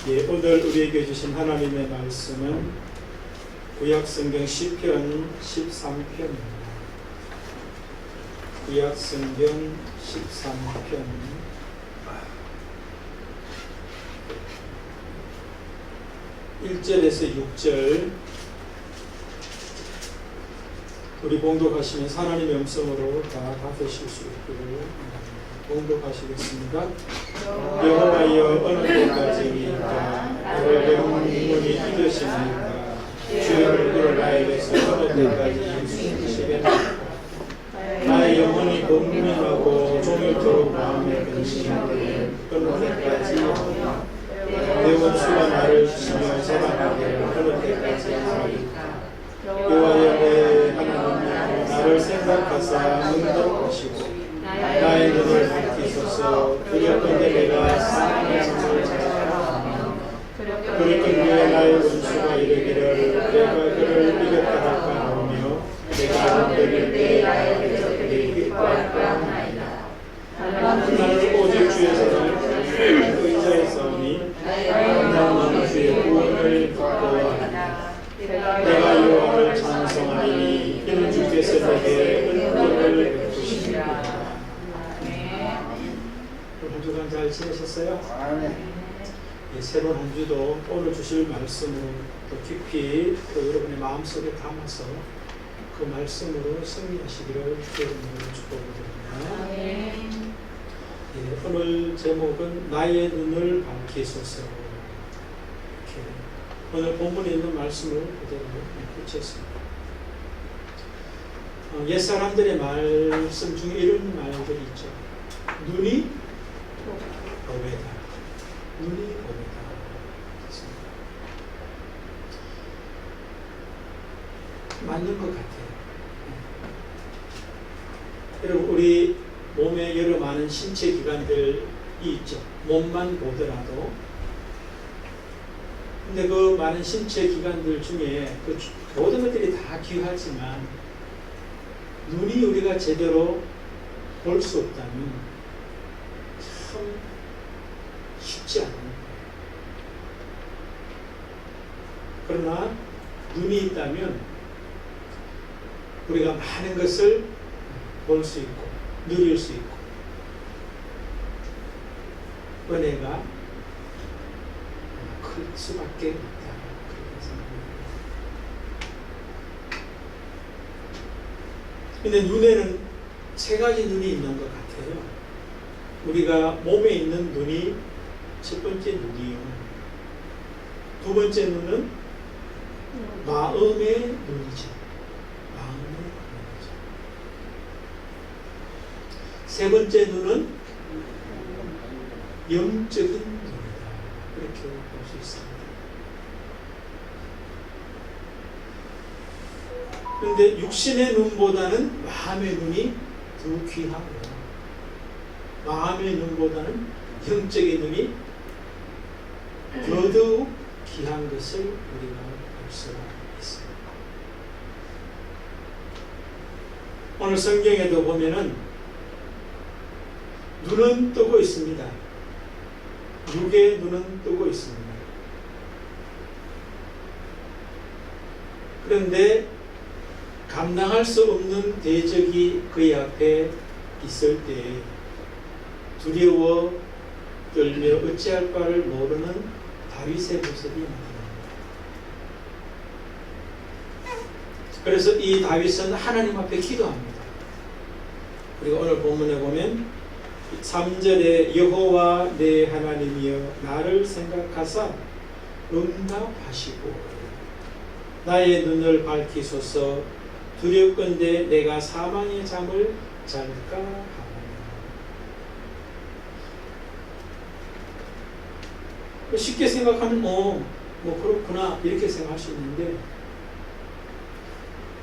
예, 오늘 우리에게 주신 하나님의 말씀은 구약성경 시편 13편입니다. 구약성경 13편 1절에서 6절 우리 봉독하시면서 하나님의 음성으로 다 받으실 수 있기를 봉독하시겠습니다. 여호와여 어느 때까지입니까? 나를 영원히 잊으십니까? 주의 얼굴을 나에게서 어느 때까지 숨기시겠나이까? 나의 영혼이 고민하고 종일토록 마음에 근심하되 어느 때까지요? 내 원수가 나를 치며 사랑하게 어느 때까지 하리까? 여호와여 내 하나님이여 나를 생각하사 응답하시고 나의 눈을 밝히소서. 두렵건대 내가 사망의 잠을 자라하며 그리건대 나의 원수가 이르기를 내가 그를 이겼다 할까 하며 내가 그를 때 나의 대적들이 기뻐할까 하나이다. 나를 오직 주의 사랑을 의자에 싸우니 나는 주의 구원을 기뻐하리라. 내가 여호와를 찬송하리니 이는 주께서 내게 은혜를 베푸시니라. 한 주간 잘 지내셨어요? 예, 새로운 한 주도 오늘 주실 말씀으로 또 깊이 또 여러분의 마음속에 담아서 그 말씀으로 승리하시기를 여러분을 축복드립니다. 예, 오늘 제목은 나의 눈을 밝히소서. 이렇게 오늘 본문에 있는 말씀을 그대로 붙였습니다. 옛 사람들의 말씀 중에 이런 말들이 있죠. 눈이 보배다. 눈이 보배다. 맞는 것 같아요. 여러분 우리 몸에 여러 많은 신체 기관들이 있죠. 몸만 보더라도 근데 그 많은 신체 기관들 중에 그 모든 것들이 다 귀하지만 눈이 우리가 제대로 볼 수 없다면 참 쉽지 않은 거예요. 그러나 눈이 있다면 우리가 많은 것을 볼 수 있고 누릴 수 있고 은혜가 클 수밖에 없다. 그렇게 생각합니다. 근데 눈에는 세 가지 눈이 있는 것 같아요. 우리가 몸에 있는 눈이 첫 번째 눈이요. 두 번째 눈은 마음의 눈이죠. 마음의 눈이죠. 세 번째 눈은 영적인 눈이다. 그렇게 볼 수 있습니다. 그런데 육신의 눈보다는 마음의 눈이 더 귀하고요. 마음의 눈보다는 영적인 눈이 더더욱 귀한 것을 우리가 볼 수가 있습니다. 오늘 성경에도 보면은 눈은 뜨고 있습니다. 육의 눈은 뜨고 있습니다. 그런데 감당할 수 없는 대적이 그의 앞에 있을 때 두려워 떨며 어찌할 바를 모르는 다윗의 모습이 나타납니다. 그래서 이 다윗은 하나님 앞에 기도합니다. 그리고 오늘 본문에 보면 3절에 여호와 내 하나님이여 나를 생각하사 응답하시고 나의 눈을 밝히소서. 두렵건대 내가 사망의 잠을 잘까 하오니. 쉽게 생각하면 뭐 그렇구나 이렇게 생각할 수 있는데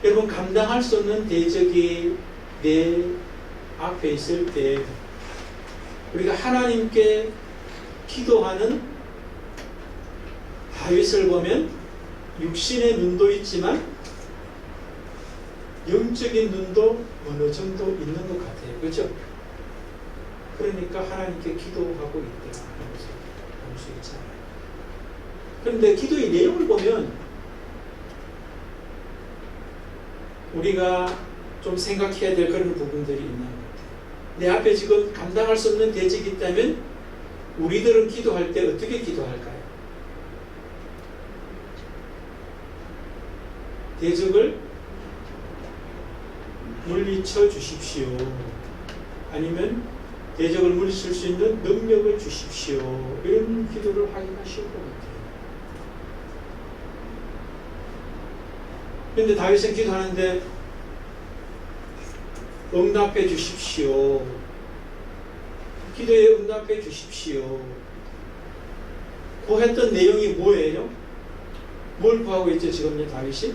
여러분 감당할 수 없는 대적이 내 앞에 있을 때 우리가 하나님께 기도하는 다윗을 보면 육신의 눈도 있지만 영적인 눈도 어느 정도 있는 것 같아요. 그렇죠? 그러니까 하나님께 기도하고 있다. 볼 수 있잖아요. 그런데 기도의 내용을 보면 우리가 좀 생각해야 될 그런 부분들이 있는 것 같아요. 내 앞에 지금 감당할 수 없는 대적이 있다면 우리들은 기도할 때 어떻게 기도할까요? 대적을 물리쳐 주십시오. 아니면 대적을 물리칠 수 있는 능력을 주십시오. 이런 기도를 하기가 쉬울 것 같아요. 그런데 다윗은 기도하는데 응답해 주십시오. 기도에 응답해 주십시오. 구했던 내용이 뭐예요? 뭘 구하고 있죠 지금요 다윗이?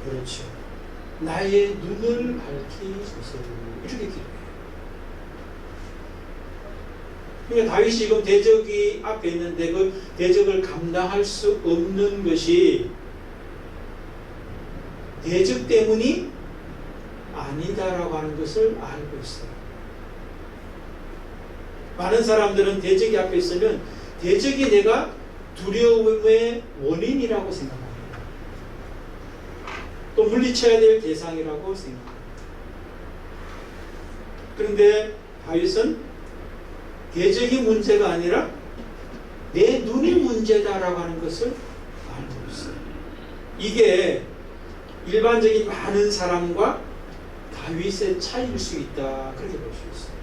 그렇죠. 나의 눈을 밝히소서. 이렇게 기도해요. 그러니까 다윗이 지금 대적이 앞에 있는데 그 대적을 감당할 수 없는 것이 대적 때문이 아니다라고 하는 것을 알고 있어요. 많은 사람들은 대적이 앞에 있으면 대적이 내가 두려움의 원인이라고 생각합니다. 또 물리쳐야 될 대상이라고 생각합니다. 그런데 다윗은 대적이 문제가 아니라 내 눈이 문제다라고 하는 것을 알고 있어요. 이게 일반적인 많은 사람과 다윗의 차이일 수 있다. 그렇게 볼 수 있어요.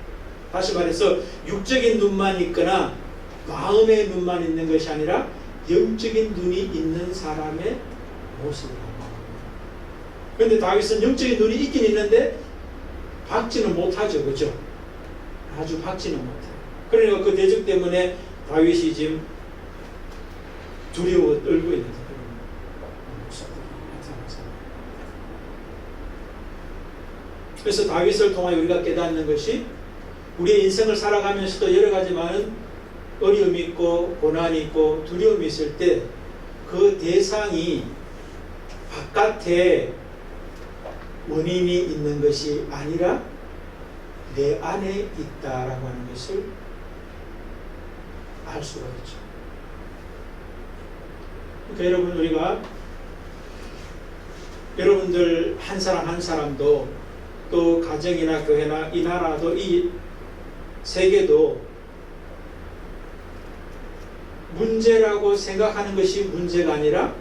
다시 말해서 육적인 눈만 있거나 마음의 눈만 있는 것이 아니라 영적인 눈이 있는 사람의 모습을 합니다. 그런데 다윗은 영적인 눈이 있긴 있는데 박지는 못하죠. 그죠? 아주 박지는 못해요. 그러니까 그 대적 때문에 다윗이 지금 두려워 떨고 있는 그런 모습이 나타나서. 그래서 다윗을 통하여 우리가 깨닫는 것이 우리의 인생을 살아가면서도 여러 가지 많은 어려움이 있고 고난이 있고 두려움이 있을 때 그 대상이 바깥에 원인이 있는 것이 아니라 내 안에 있다라고 하는 것을 알 수가 있죠. 그러니까 여러분 우리가 여러분들 한 사람 한 사람도 또 가정이나 교회나 이 나라도 이 세계도 문제라고 생각하는 것이 문제가 아니라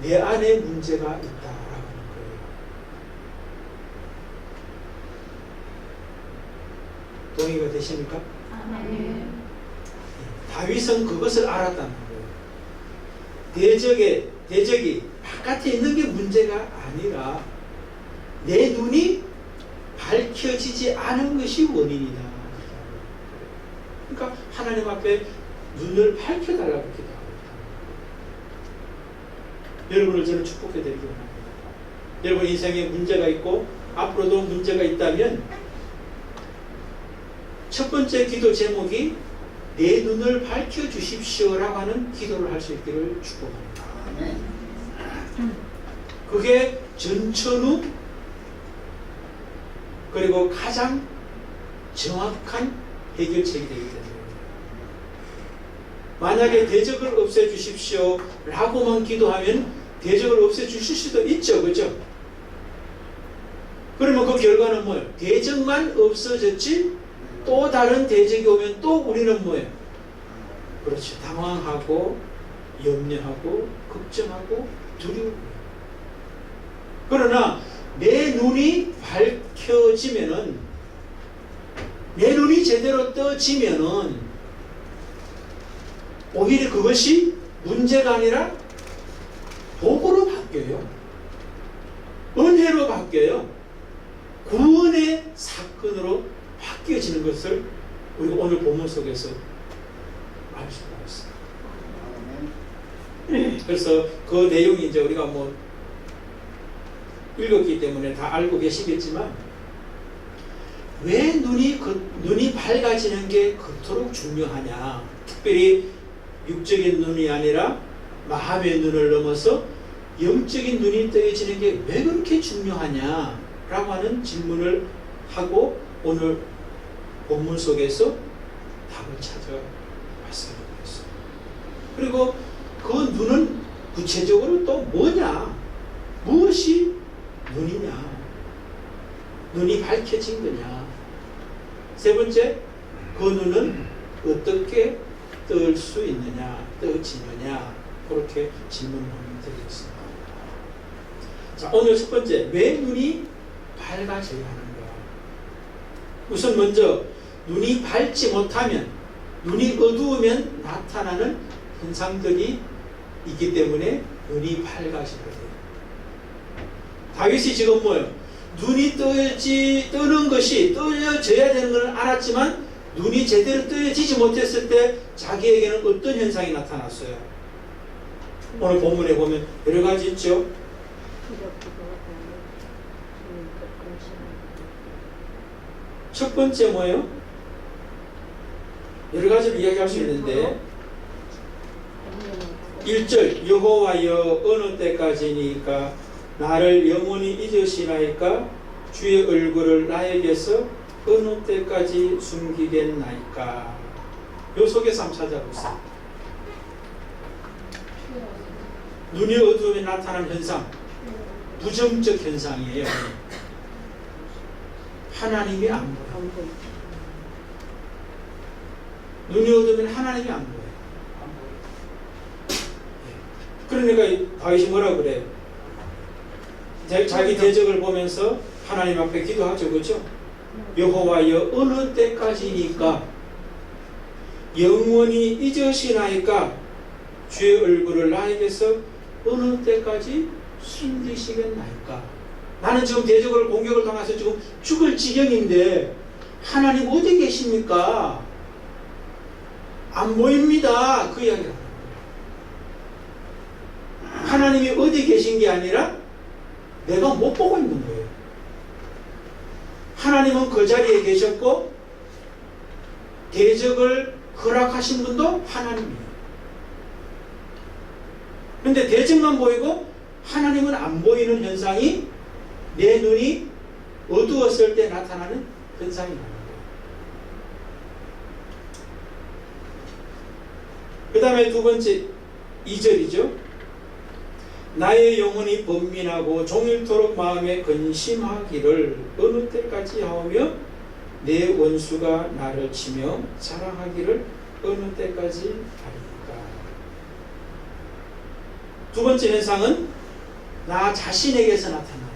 내 안에 문제가 있다라고 하는 거예요. 동의가 되십니까? 네. 다윗은 그것을 알았다는 거예요. 대적이 바깥에 있는 게 문제가 아니라 내 눈이 밝혀지지 않은 것이 원인이다. 그러니까 하나님 앞에 눈을 밝혀달라고 기도하고 있다. 여러분을 저는 축복해드리기 원합니다. 여러분 인생에 문제가 있고 앞으로도 문제가 있다면 첫 번째 기도 제목이 내 눈을 밝혀주십시오라고 하는 기도를 할 수 있기를 축복합니다. 그게 전천후 그리고 가장 정확한 해결책이 되기 때문입니다. 만약에 대적을 없애주십시오 라고만 기도하면 대적을 없애주실 수도 있죠. 그죠? 그러면 그 결과는 뭐예요? 대적만 없어졌지 또 다른 대적이 오면 또 우리는 뭐예요? 그렇죠. 당황하고 염려하고 걱정하고 두려워요. 그러나 내 눈이 밝혀지면은 내 눈이 제대로 떠지면은 오히려 그것이 문제가 아니라 복으로 바뀌어요. 은혜로 바뀌어요. 구원의 사건으로 바뀌어지는 것을 우리가 오늘 본문 속에서 알 수가 있습니다. 그래서 그 내용이 이제 우리가 뭐 읽었기 때문에 다 알고 계시겠지만 왜 눈이 밝아지는 게 그토록 중요하냐? 특별히 육적인 눈이 아니라 마음의 눈을 넘어서 영적인 눈이 떠지는 게 왜 그렇게 중요하냐라고 하는 질문을 하고 오늘 본문 속에서 답을 찾아가야 말씀하고 있어요. 그리고 그 눈은 구체적으로 또 뭐냐? 무엇이 눈이냐? 눈이 밝혀진 거냐? 세 번째, 그 눈은 어떻게 뜰 수 있느냐? 떠지느냐? 그렇게 질문하면 되겠습니다. 자, 오늘 첫 번째, 왜 눈이 밝아져야 하는가? 우선 먼저 눈이 밝지 못하면, 눈이 어두우면 나타나는 현상들이 있기 때문에 눈이 밝아져야 돼요. 다윗이 지금 뭐예요? 눈이 뜨는 것이 떠져야 되는 걸 알았지만 눈이 제대로 떠지지 못했을 때 자기에게는 어떤 현상이 나타났어요? 오늘 본문에 보면 여러 가지 있죠. 첫 번째 뭐예요? 여러 가지로 이야기할 수 있는데 1절 여호와여 어느 때까지니까 나를 영원히 잊으시나이까 주의 얼굴을 나에게서 어느 때까지 숨기겠나이까. 요 속에서 한번 찾아보세요. 눈이 어두움에 나타나는 현상, 부정적 현상이에요. 하나님이 안 보여. 눈이 어두우면 하나님이 안 보여요. 그러니까 다윗이 뭐라 그래요? 자기 대적을 보면서 하나님 앞에 기도하죠. 그렇죠? 여호와여 어느 때까지니까 영원히 잊으시나이까 주의 얼굴을 나에게서 어느 때까지 숨기시겠나이까. 나는 지금 대적을 공격을 당해서 지금 죽을 지경인데 하나님 어디 계십니까? 안 보입니다. 그 이야기를 합니다. 하나님이 어디 계신 게 아니라 내가 못 보고 있는 거예요. 하나님은 그 자리에 계셨고 대적을 허락하신 분도 하나님이에요. 그런데 대적만 보이고 하나님은 안 보이는 현상이 내 눈이 어두웠을 때 나타나는 현상이 나는 거예요. 그 다음에 두 번째 2절이죠. 나의 영혼이 번민하고 종일토록 마음에 근심하기를 어느 때까지 하오며 내 원수가 나를 치며 자랑하기를 어느 때까지 하리까. 두 번째 현상은 나 자신에게서 나타나요.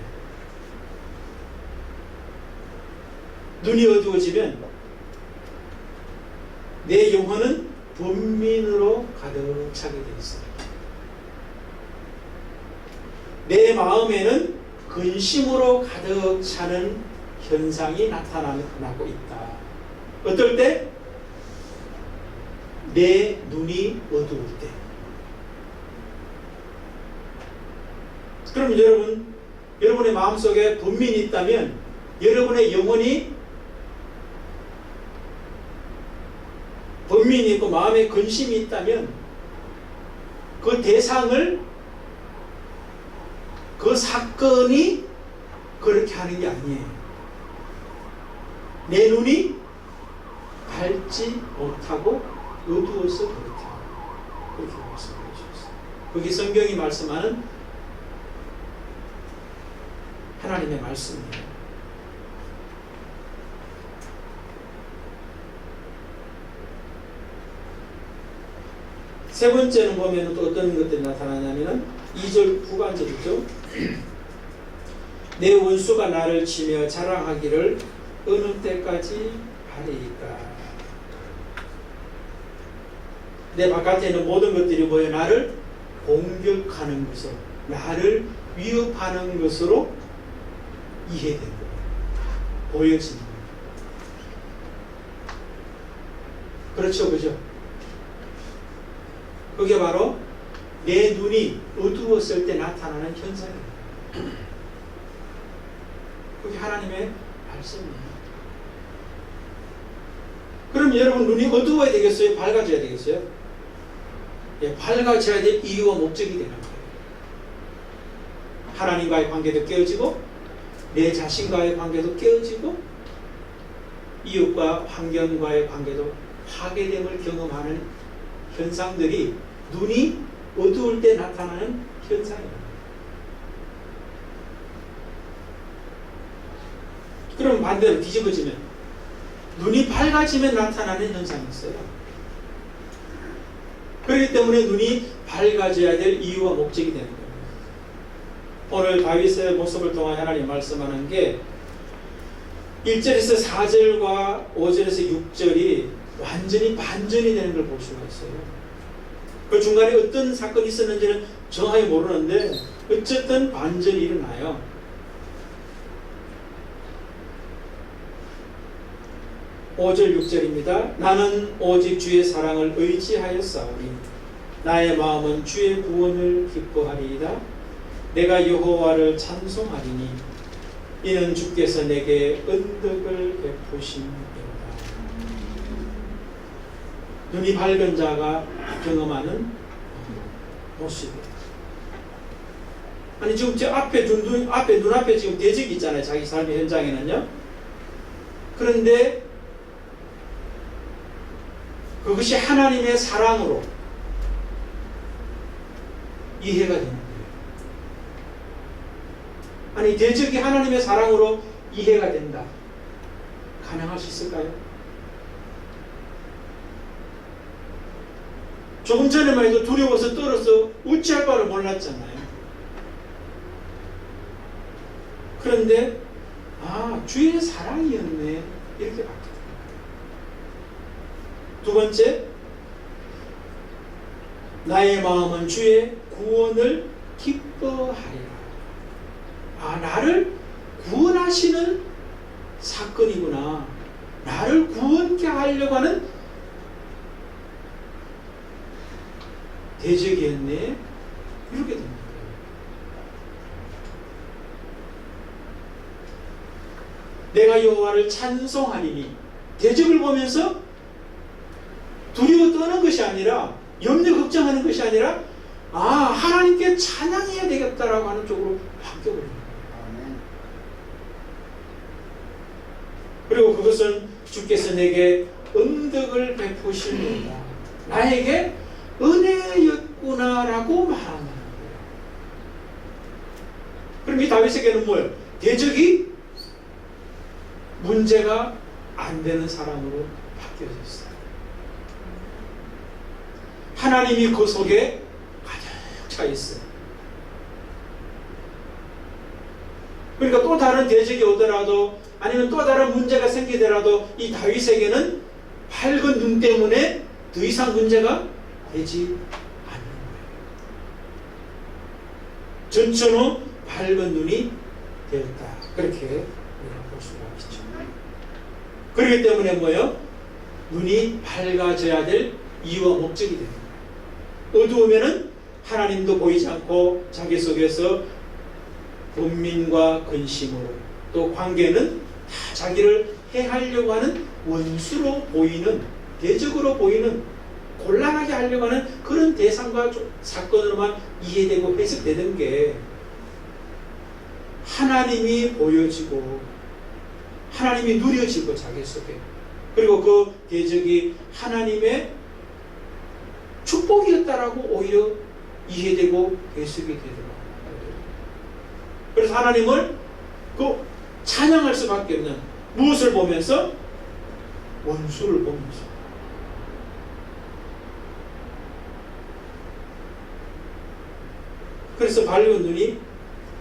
눈이 어두워지면 내 영혼은 번민으로 가득 차게 되어 있어요. 내 마음에는 근심으로 가득 차는 현상이 나타나고 있다. 어떨 때? 내 눈이 어두울 때. 그럼 여러분의 마음속에 번민이 있다면 여러분의 영혼이 번민이 있고 마음에 근심이 있다면 그 대상을 그 사건이 그렇게 하는 게 아니에요. 내 눈이 밝지 못하고 어두워서 그렇다. 그렇게 말씀해 주셨어요. 거기 성경이 말씀하는 하나님의 말씀이에요. 세 번째는 보면 또 어떤 것들이 나타나냐면 2절 후반절이죠. 내 원수가 나를 치며 자랑하기를 어느 때까지 하리까. 내 바깥에 있는 모든 것들이 뭐예요? 나를 공격하는 것으로, 나를 위협하는 것으로 이해되는 거예요. 보여지는 거예요. 그렇죠, 그죠? 그게 바로 내 눈이 어두웠을 때 나타나는 현상이에요. 그게 하나님의 말씀이에요. 그럼 여러분 눈이 어두워야 되겠어요? 밝아져야 되겠어요? 예, 밝아져야 될 이유와 목적이 되는 거예요. 하나님과의 관계도 깨어지고 내 자신과의 관계도 깨어지고 이웃과 환경과의 관계도 파괴됨을 경험하는 현상들이 눈이 어두울 때 나타나는 현상입니다. 그럼 반대로 뒤집어지면 눈이 밝아지면 나타나는 현상이 있어요. 그렇기 때문에 눈이 밝아져야 될 이유와 목적이 되는 겁니다. 오늘 다윗의 모습을 통해 하나님 말씀하는 게 1절에서 4절과 5절에서 6절이 완전히 반전이 되는 걸 볼 수가 있어요. 그 중간에 어떤 사건이 있었는지는 정확히 모르는데 어쨌든 반전이 일어나요. 5절 6절입니다. 나는 오직 주의 사랑을 의지하였사오니 나의 마음은 주의 구원을 기뻐하리이다. 내가 여호와를 찬송하리니 이는 주께서 내게 은덕을 베푸심이로다. 눈이 밝은 자가 경험하는 모습이에요. 아니 지금 저 앞에 눈앞에 지금 대적이 있잖아요. 자기 삶의 현장에는요. 그런데 그것이 하나님의 사랑으로 이해가 되는 거예요. 아니 대적이 하나님의 사랑으로 이해가 된다. 가능할 수 있을까요? 조금 전에만 해도 두려워서 떨어서 어찌할 바를 몰랐잖아요. 그런데 주의 사랑이었네 이렇게 바뀌어요. 두 번째, 나의 마음은 주의 구원을 기뻐하리라. 나를 구원하시는 사건이구나. 나를 구원케 하려고 하는 대적이었네. 이렇게 됩니다. 내가 여호와를 찬송하리니 대적을 보면서 두려워 떠는 것이 아니라 염려 걱정하는 것이 아니라 하나님께 찬양해야 되겠다라고 하는 쪽으로 바뀌어버립니다. 그리고 그것은 주께서 내게 은덕을 베푸시는다. 나에게 은혜였구나라고 말하는 거예요. 그럼 이 다윗에게는 뭐예요? 대적이 문제가 안 되는 사람으로 바뀌어졌어요. 하나님이 그 속에 가득 차 있어요. 그러니까 또 다른 대적이 오더라도 아니면 또 다른 문제가 생기더라도 이 다윗에게는 밝은 눈 때문에 더 이상 문제가 되지 않는 거예요. 전천후 밝은 눈이 되었다. 그렇게 우리가 볼 수가 있죠. 그렇기 때문에 뭐예요? 눈이 밝아져야 될 이유와 목적이 됩니다. 어두우면은 하나님도 보이지 않고 자기 속에서 분민과 근심으로 또 관계는 다 자기를 해하려고 하는 원수로 보이는 대적으로 보이는 곤란하게 하려고 하는 그런 대상과 사건으로만 이해되고 해석되는 게 하나님이 보여지고 하나님이 누려지고 자기 속에 그리고 그 대적이 하나님의 축복이었다라고 오히려 이해되고 해석이 되더라고요. 그래서 하나님을 찬양할 수밖에 없는 무엇을 보면서? 원수를 보면서. 그래서 밝은 눈이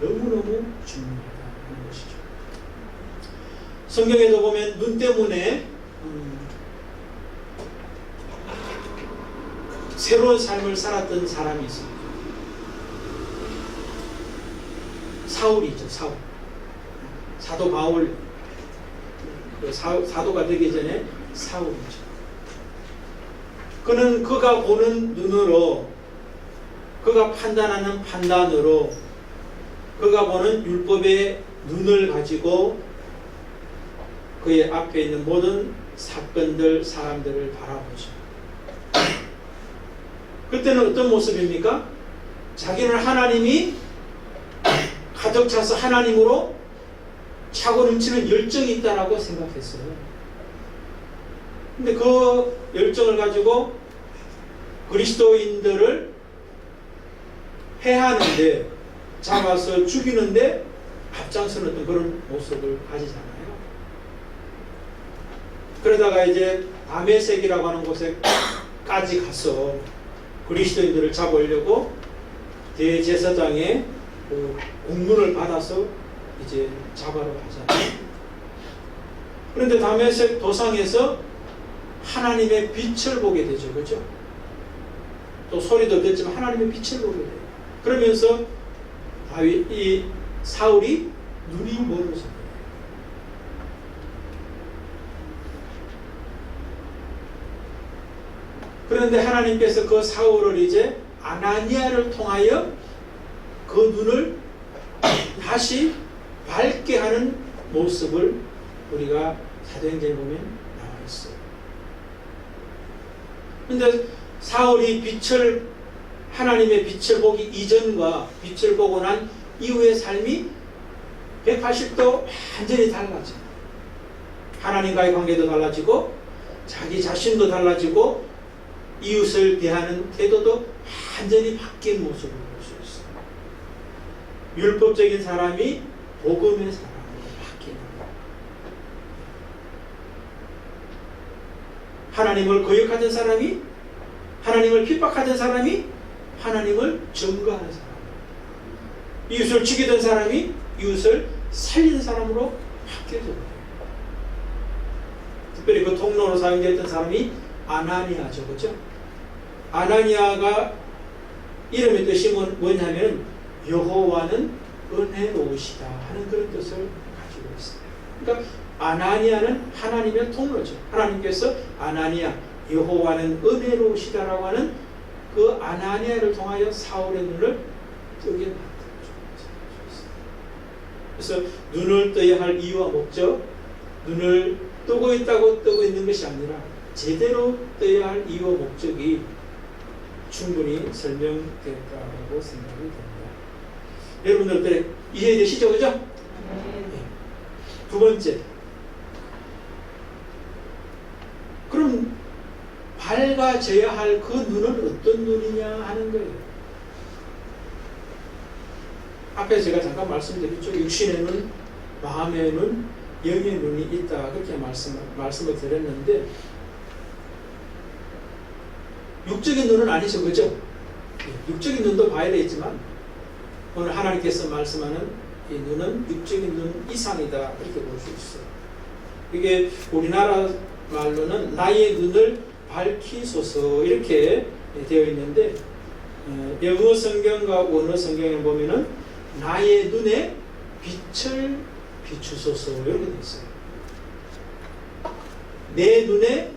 너무너무 중요하다는 것이죠. 성경에도 보면 눈 때문에 새로운 삶을 살았던 사람이 있습니다. 사울이죠. 사도 바울. 사도가 되기 전에 사울이죠. 그는 그가 보는 눈으로 그가 판단하는 판단으로 그가 보는 율법의 눈을 가지고 그의 앞에 있는 모든 사건들, 사람들을 바라보죠. 그때는 어떤 모습입니까? 자기는 하나님이 가득 차서 하나님으로 차고 넘치는 열정이 있다라고 생각했어요. 근데 그 열정을 가지고 그리스도인들을 해하는데, 잡아서 죽이는데 앞장서는 어떤 그런 모습을 가지잖아요. 그러다가 이제 다메섹이라고 하는 곳에까지 가서 그리스도인들을 잡으려고 대제사장의 그 공문을 받아서 이제 잡아러 가잖아요. 그런데 다메섹 도상에서 하나님의 빛을 보게 되죠. 그렇죠? 또 소리도 듣지만 하나님의 빛을 보게 돼요. 그러면서 이 사울이 눈이 멀어져요. 그런데 하나님께서 그 사울을 이제 아나니아를 통하여 그 눈을 다시 밝게 하는 모습을 우리가 사도행전에 보면 나와 있어요. 그런데 사울이 하나님의 빛을 보기 이전과 빛을 보고 난 이후의 삶이 180도 완전히 달라져요. 하나님과의 관계도 달라지고 자기 자신도 달라지고 이웃을 대하는 태도도 완전히 바뀐 모습을 볼 수 있어요. 율법적인 사람이 복음의 사람으로 바뀌는 거예요. 하나님을 거역하던 사람이, 하나님을 핍박하던 사람이 하나님을 증거하는 사람, 이웃을 죽이던 사람이 이웃을 살리는 사람으로 바뀌어져 버려요. 특별히 그 통로로 사용되었던 사람이 아나니아죠. 그렇죠? 아나니아가 이름의 뜻이 뭐냐면 여호와는 은혜로우시다 하는 그런 뜻을 가지고 있어요. 그러니까 아나니아는 하나님의 통로죠. 하나님께서 아나니아, 여호와는 은혜로우시다라고 하는 그 아나니아를 통하여 사울의 눈을 뜨게 만들어줬어요. 그래서 눈을 떠야 할 이유와 목적, 눈을 뜨고 있다고 뜨고 있는 것이 아니라 제대로 떠야 할 이유와 목적이 충분히 설명되었다고 생각이 됩니다. 여러분들 이해되시죠? 그죠? 네. 두 번째, 그럼 밝아져야 할 그 눈은 어떤 눈이냐 하는 거예요. 앞에 제가 잠깐 말씀드렸죠. 육신의 눈, 마음의 눈, 영의 눈이 있다 그렇게 말씀을 드렸는데 육적인 눈은 아니죠. 그죠? 육적인 눈도 봐야 되지만 오늘 하나님께서 말씀하는 이 눈은 육적인 눈 이상이다 그렇게 볼 수 있어요. 이게 우리나라 말로는 나의 눈을 밝히소서 이렇게 되어 있는데 영어 성경과 원어 성경에 보면은 나의 눈에 빛을 비추소서 이렇게 되어 있어요. 내 눈에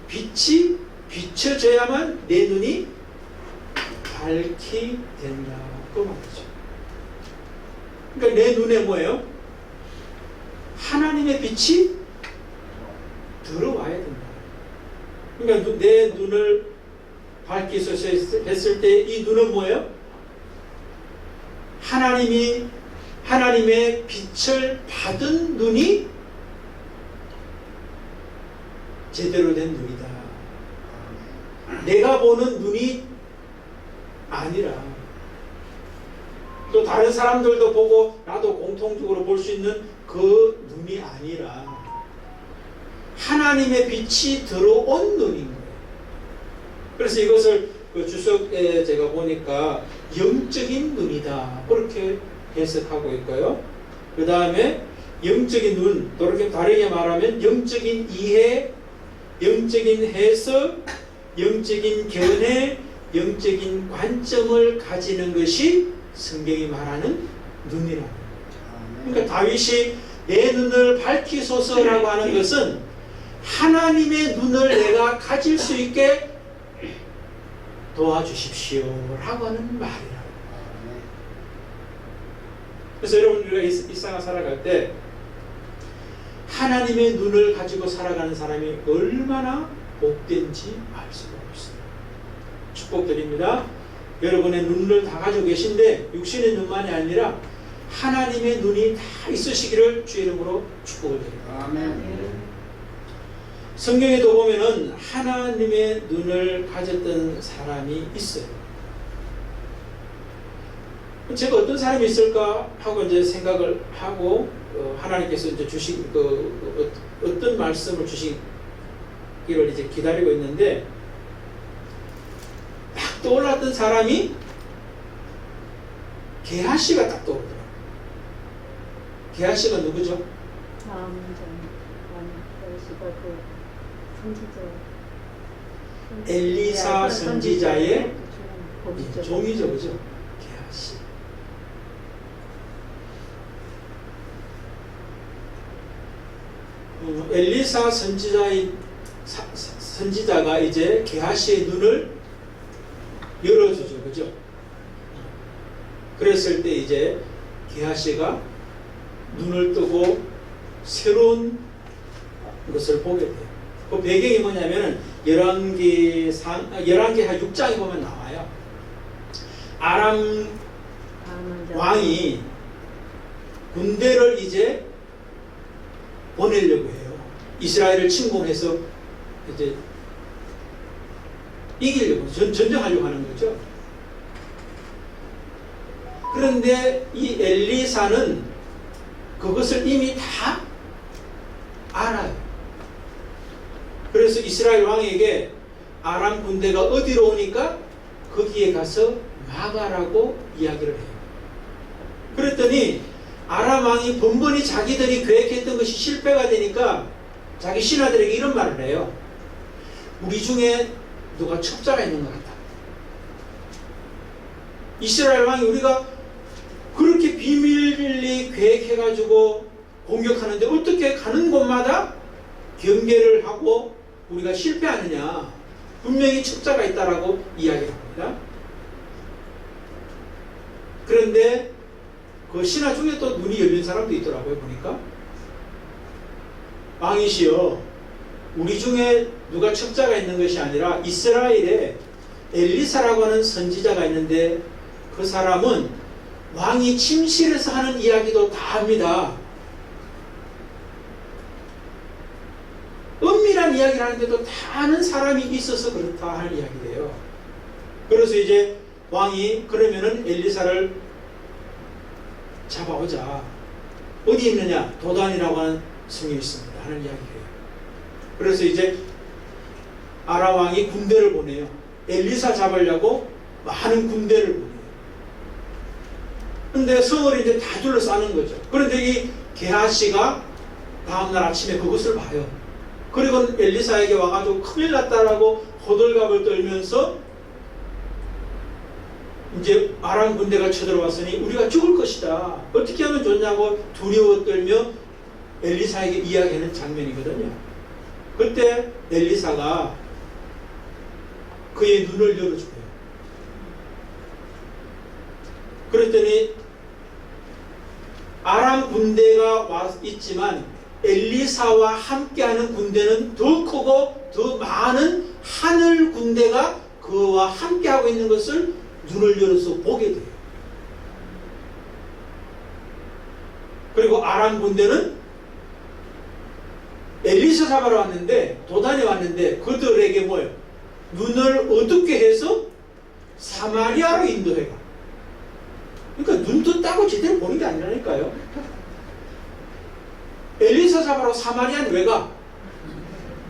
빛이 비춰져야만 내 눈이 밝게 된다고 말이죠. 그러니까 내 눈에 뭐예요? 하나님의 빛이 들어와야 된다. 그러니까 내 눈을 밝히소서 했을 때 이 눈은 뭐예요? 하나님의 빛을 받은 눈이 제대로 된 눈이다. 내가 보는 눈이 아니라 또 다른 사람들도 보고 나도 공통적으로 볼 수 있는 그 눈이 아니라 하나님의 빛이 들어온 눈인 거예요. 그래서 이것을 그 주석에 제가 보니까 영적인 눈이다 그렇게 해석하고 있고요. 그 다음에 영적인 눈, 또 이렇게 다르게 말하면 영적인 이해, 영적인 해석, 영적인 견해, 영적인 관점을 가지는 것이 성경이 말하는 눈이라는 거예요. 그러니까 다윗이 내 눈을 밝히소서라고 하는 것은 하나님의 눈을 내가 가질 수 있게 도와주십시오 라고 하는 말이라고. 그래서 여러분 우리가 이 세상을 살아갈 때 하나님의 눈을 가지고 살아가는 사람이 얼마나 복된지 알 수가 없습니다. 축복드립니다. 여러분의 눈을 다 가지고 계신데 육신의 눈만이 아니라 하나님의 눈이 다 있으시기를 주의 이름으로 축복을 드립니다. 아멘. 성경에도 보면은 하나님의 눈을 가졌던 사람이 있어요. 제가 어떤 사람이 있을까 하고 이제 생각을 하고 하나님께서 이제 주신 어떤 말씀을 주시기를 이제 기다리고 있는데 딱 떠올랐던 사람이 게하시가 딱 떠오르더라고요. 게하시가 누구죠? 엘리사 선지자의 종이죠, 그죠? 게하시. 엘리사 선지자가 이제 게하시의 눈을 열어주죠, 그죠? 그랬을 때 이제 게하시가 눈을 뜨고 새로운 것을 보게 돼요. 그 배경이 뭐냐면은 열왕기하 6장에 보면 나와요. 아람 왕이 군대를 이제 보내려고 해요. 이스라엘을 침공해서 이제 이기려고 전쟁하려고 하는 거죠. 그런데 이 엘리사는 그것을 이미 다 알아요. 그래서 이스라엘 왕에게 아람 군대가 어디로 오니까 거기에 가서 막아라고 이야기를 해요. 그랬더니 아람 왕이 번번이 자기들이 계획했던 것이 실패가 되니까 자기 신하들에게 이런 말을 해요. 우리 중에 누가 첩자가 있는 것 같다. 이스라엘 왕이 우리가 그렇게 비밀리 계획해가지고 공격하는데 어떻게 가는 곳마다 경계를 하고 우리가 실패하느냐. 분명히 첩자가 있다라고 이야기를 합니다. 그런데 그 신하 중에 또 눈이 열린 사람도 있더라고요. 보니까 왕이시여, 우리 중에 누가 첩자가 있는 것이 아니라 이스라엘에 엘리사라고 하는 선지자가 있는데 그 사람은 왕이 침실에서 하는 이야기도 다 합니다. 은밀한 이야기를 하는데도 다 아는 사람이 있어서 그렇다 하는 이야기예요. 그래서 이제 왕이 그러면은 엘리사를 잡아오자. 어디 있느냐? 도단이라고 하는 성이 있습니다 하는 이야기예요. 그래서 이제 아람 왕이 군대를 보내요. 엘리사 잡으려고 많은 군대를 보내요. 근데 성을 이제 다 둘러싸는 거죠. 그런데 이 게하시가 다음날 아침에 그것을 봐요. 그리고 엘리사에게 와가지고 큰일 났다라고 호들갑을 떨면서 이제 아람 군대가 쳐들어왔으니 우리가 죽을 것이다. 어떻게 하면 좋냐고 두려워 떨며 엘리사에게 이야기하는 장면이거든요. 그때 엘리사가 그의 눈을 열어줘요. 그랬더니 아람 군대가 와 있지만 엘리사와 함께하는 군대는 더 크고 더 많은 하늘 군대가 그와 함께하고 있는 것을 눈을 열어서 보게 돼요. 그리고 아람 군대는 엘리사 잡으러 왔는데, 도단에 왔는데 그들에게 뭐예요? 눈을 어둡게 해서 사마리아로 인도해가. 그러니까 눈 떴다고 제대로 보는 게 아니라니까요. 엘리사 잡으러 사마리아는 왜 가?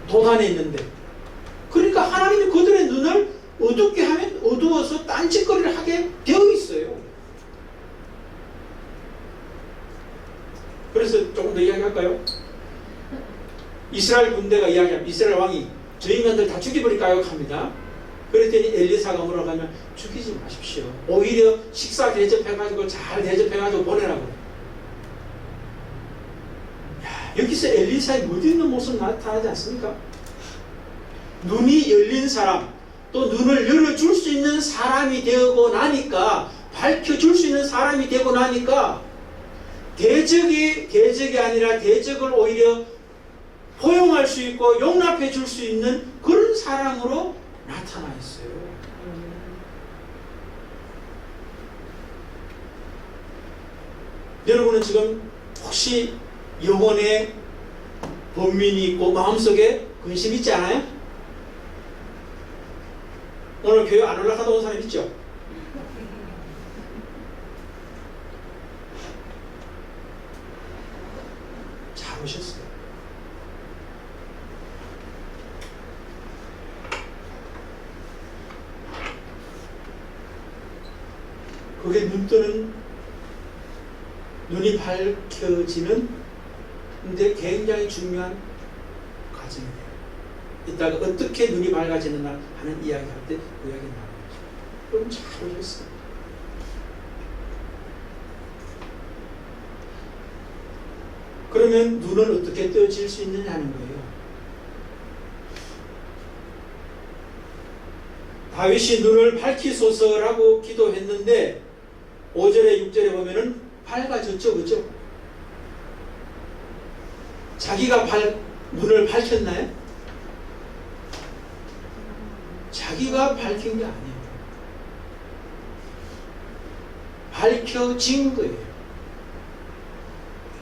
도단에 있는데. 그러니까 하나님이 그들의 눈을 어둡게 하면 어두워서 딴짓거리를 하게 되어 있어요. 그래서 조금 더 이야기할까요? 이스라엘 군대가 이야기합니다. 이스라엘 왕이 저 인간들 다 죽여버릴까요? 합니다. 그랬더니 엘리사가 뭐라고 하면 죽이지 마십시오. 오히려 식사 대접해가지고 잘 대접해가지고 보내라고. 여기서 엘리사의 멋있는 모습 나타나지 않습니까? 눈이 열린 사람, 또 눈을 열어줄 수 있는 사람이 되고 나니까, 밝혀줄 수 있는 사람이 되고 나니까 대적이 아니라 대적을 오히려 포용할 수 있고 용납해 줄 수 있는 그런 사람으로 나타나 있어요. 여러분은 지금 혹시 영혼의 번민이 있고 마음속에 근심 있지 않아요? 오늘 교회 안 올라가다 온 사람 있죠? 잘 오셨어요. 그게 눈 뜨는, 눈이 밝혀지는 근데 굉장히 중요한 과정이에요. 이따가 어떻게 눈이 밝아지느냐 하는 이야기 할 때 그 이야기 나오죠. 그럼 잘 오셨어요. 그러면 눈은 어떻게 떠질 수 있느냐 하는 거예요. 다윗이 눈을 밝히소서라고 기도했는데 5절에 6절에 보면은 밝아졌죠, 그죠? 자기가 눈을 밝혔나요? 자기가 밝힌 게 아니에요. 밝혀진 거예요.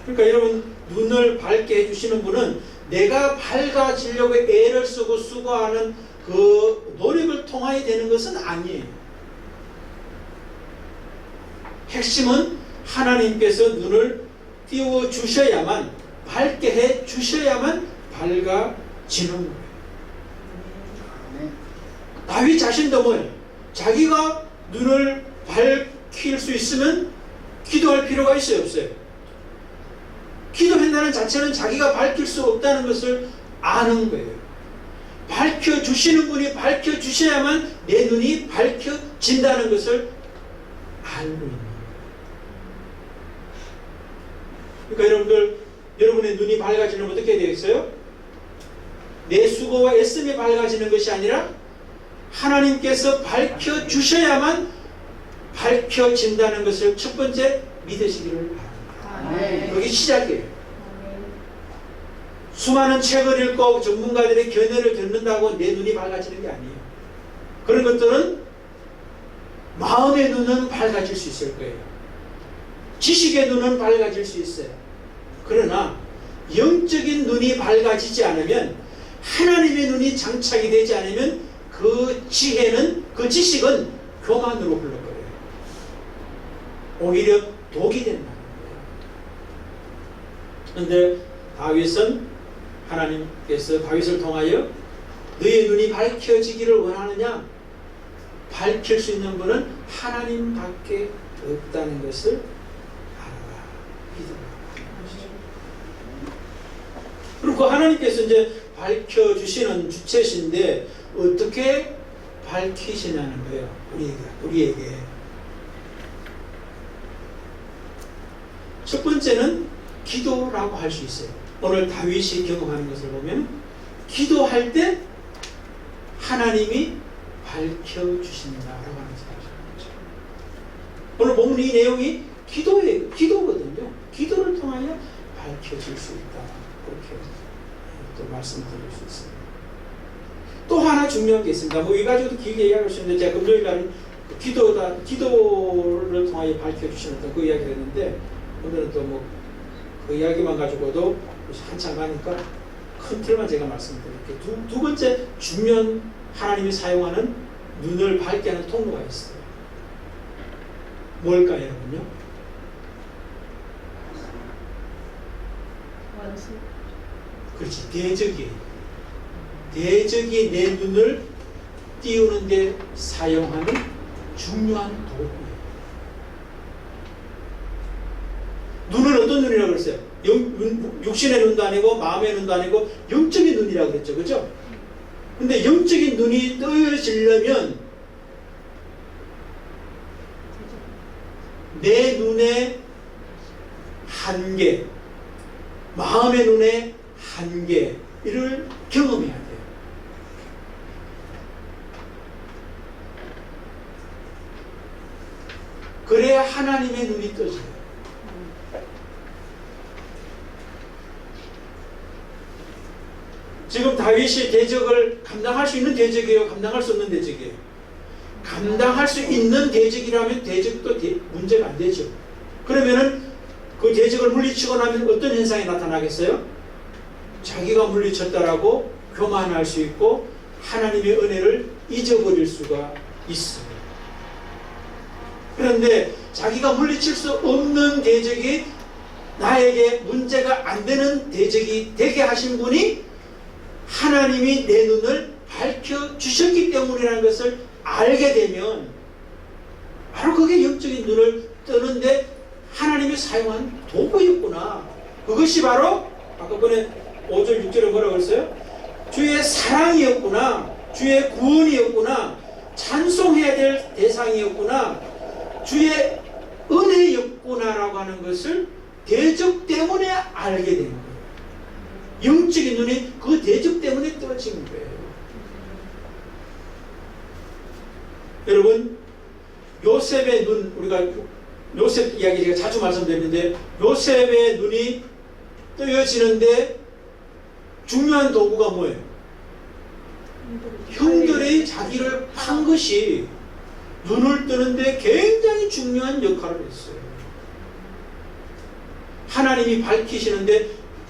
그러니까 여러분, 눈을 밝게 해주시는 분은 내가 밝아지려고 애를 쓰고 수고하는 그 노력을 통하여 되는 것은 아니에요. 핵심은 하나님께서 눈을 띄워 주셔야만, 밝게 해 주셔야만 밝아지는 거예요. 다윗 자신도 뭐예요? 자기가 눈을 밝힐 수 있으면 기도할 필요가 있어요, 없어요? 기도한다는 자체는 자기가 밝힐 수 없다는 것을 아는 거예요. 밝혀주시는 분이 밝혀주셔야만 내 눈이 밝혀진다는 것을 알고 있는 거예요. 그러니까 여러분들, 여러분의 눈이 밝아지는 건 어떻게 되어 있어요? 내 수고와 애씀이 밝아지는 것이 아니라 하나님께서 밝혀주셔야만 밝혀진다는 것을 첫 번째 믿으시기를 바랍니다. 그게 시작이에요. 수많은 책을 읽고 전문가들의 견해를 듣는다고 내 눈이 밝아지는 게 아니에요. 그런 것들은 마음의 눈은 밝아질 수 있을 거예요. 지식의 눈은 밝아질 수 있어요. 그러나 영적인 눈이 밝아지지 않으면, 하나님의 눈이 장착이 되지 않으면 그 지혜는, 그 지식은 교만으로 흘러버려요. 오히려 독이 된다는 거예요. 그런데 다윗은, 하나님께서 다윗을 통하여 너의 눈이 밝혀지기를 원하느냐? 밝힐 수 있는 분은 하나님밖에 없다는 것을 알아라, 믿어라. 그리고 하나님께서 이제 밝혀주시는 주체신데 어떻게 밝히시냐는 거예요. 우리에게. 첫 번째는 기도라고 할 수 있어요. 오늘 다윗이 경험하는 것을 보면 기도할 때 하나님이 밝혀주신다라고 하는 것을. 오늘 본문 이 내용이 기도거든요. 기도를 통하여 밝혀질 수 있다. 그렇게 또 말씀드릴 수 있습니다. 또 하나 중요한 게 있습니다. 뭐 이 가지고도 길게 이야기할 수 있는데, 제가 금요일 날은 기도를 통하여 밝혀주시는 그 이야기를 했는데, 오늘은 또 뭐 그 이야기만 가지고도 한참 가니까 큰 틀만 제가 말씀드릴게요. 두 번째 중요한 하나님이 사용하는 눈을 밝게 하는 통로가 있어요. 뭘까요, 여러분요? 그렇지, 대적이에요. 대적이 내 눈을 띄우는 데 사용하는 중요한 도구예요. 눈은 어떤 눈이라고 그랬어요? 육신의 눈도 아니고 마음의 눈도 아니고 영적인 눈이라고 그랬죠, 그죠? 근데 영적인 눈이 떠지려면 내 눈의 한계, 마음의 눈의 한계를 경험해야 돼요. 그래야 하나님의 눈이 떠져요. 지금 다윗이 대적을 감당할 수 있는 대적이에요? 감당할 수 없는 대적이에요? 감당할 수 있는 대적이라면 대적도 문제가 안 되죠. 그러면은 그 대적을 물리치고 나면 어떤 현상이 나타나겠어요? 자기가 물리쳤다라고 교만할 수 있고 하나님의 은혜를 잊어버릴 수가 있어요. 그런데 자기가 물리칠 수 없는 대적이 나에게 문제가 안 되는 대적이 되게 하신 분이 하나님이 내 눈을 밝혀주셨기 때문이라는 것을 알게 되면 바로 그게 영적인 눈을 뜨는데 하나님이 사용한 도구였구나. 그것이 바로 아까 전에 5절 6절에 뭐라고 그랬어요? 주의 사랑이었구나. 주의 구원이었구나. 찬송해야 될 대상이었구나. 주의 은혜였구나라고 하는 것을 대적 때문에 알게 된 거예요. 영적인 눈이 그 대적 때문에 떠진 거예요. 여러분, 요셉의 눈, 우리가 요셉 이야기 제가 자주 말씀드리는데 요셉의 눈이 뜨여지는데 중요한 도구가 뭐예요? 형들이 자기를 판 것이 눈을 뜨는데 굉장히 중요한 역할을 했어요. 하나님이 밝히시는데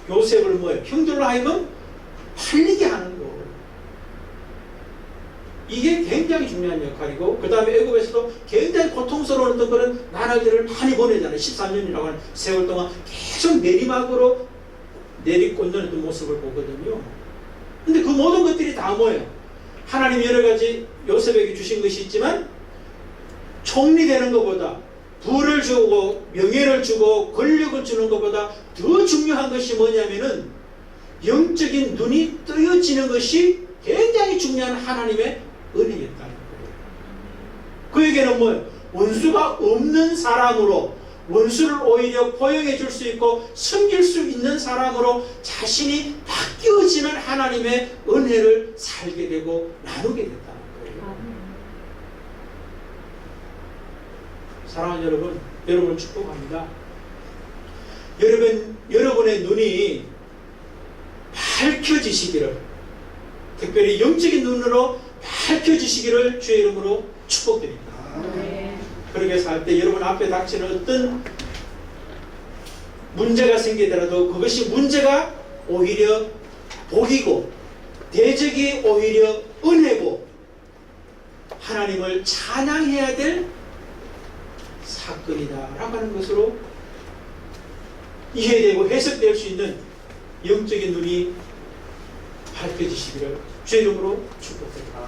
요셉을 뭐예요? 형들로 하여금 팔리게 하는 거. 이게 굉장히 중요한 역할이고, 그 다음에 애굽에서도 굉장히 고통스러운 어떤 그런 나날들을 많이 보내잖아요. 13년이라고 하는 세월 동안 계속 내리막으로 내리꽂는 어떤 모습을 보거든요. 근데 그 모든 것들이 다 뭐예요? 하나님 여러 가지 요셉에게 주신 것이 있지만 총리 되는 것보다 부를 주고 명예를 주고 권력을 주는 것보다 더 중요한 것이 뭐냐면은 영적인 눈이 뜨여지는 것이 굉장히 중요한 하나님의 은혜였다는 거예요. 그에게는 뭐예요? 원수가 없는 사람으로 원수를 오히려 포용해 줄 수 있고 섬길 수 있는 사람으로 자신이 바뀌어지는 하나님의 은혜를 살게 되고 나누게 됐다는 거예요. 사랑하는 여러분, 여러분을 축복합니다. 여러분의 눈이 밝혀지시기를, 특별히 영적인 눈으로 밝혀지시기를 주의 이름으로 축복드립니다. 그렇게 살 때 여러분 앞에 닥치는 어떤 문제가 생기더라도 그것이 문제가 오히려 복이고 대적이 오히려 은혜고 하나님을 찬양해야 될 사건이다 라고 하는 것으로 이해되고 해석될 수 있는 영적인 눈이 밝혀지시기를 주의 이름으로 축복드립니다.